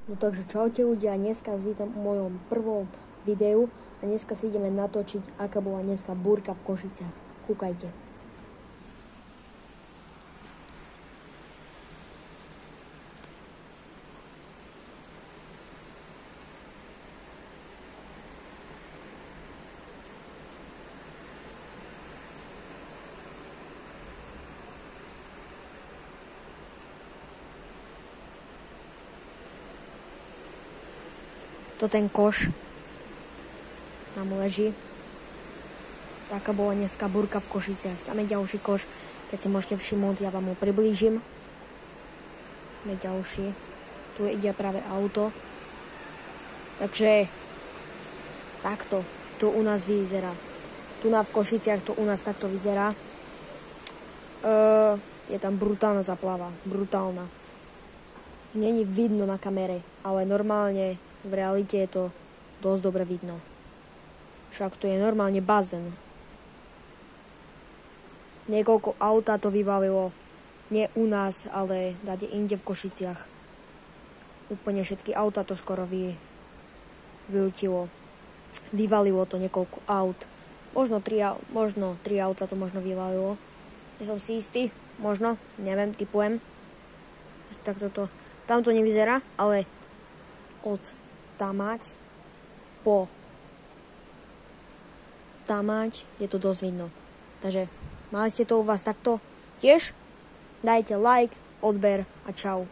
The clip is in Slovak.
No takže čaute ľudia, dneska vás vítam v mojom prvom videu a dneska si ideme natočiť, aká bola dneska búrka v Košiciach. Kúkajte. To ten koš tam leží. Taká bola dneska búrka v Košiciach. Tam je ďalší koš, keď si môžete všimnúť, ja vám ho priblížim. Tam je ďalší. Tu ide práve auto. Takže takto to u nás vyzerá. Tu v Košiciach to u nás takto vyzerá. Je tam brutálna zaplava. Brutálna. Není vidno na kamere, ale normálne v realite je to dosť dobre vidno. Však to je normálne bazén. Niekoľko auta to vyvalilo. Nie u nás, ale dáte inde v Košiciach. Úplne všetky auta to skoro vyutilo. Vyvalilo to niekoľko aut. Možno tri auta to možno vyvalilo. Nie som si istý. Možno. Neviem, typujem. Tak toto. Tam to nevyzerá, ale od tamať po tamať je to dosť vidno. Takže mali ste to u vás takto tiež? Dajte like, odber a čau.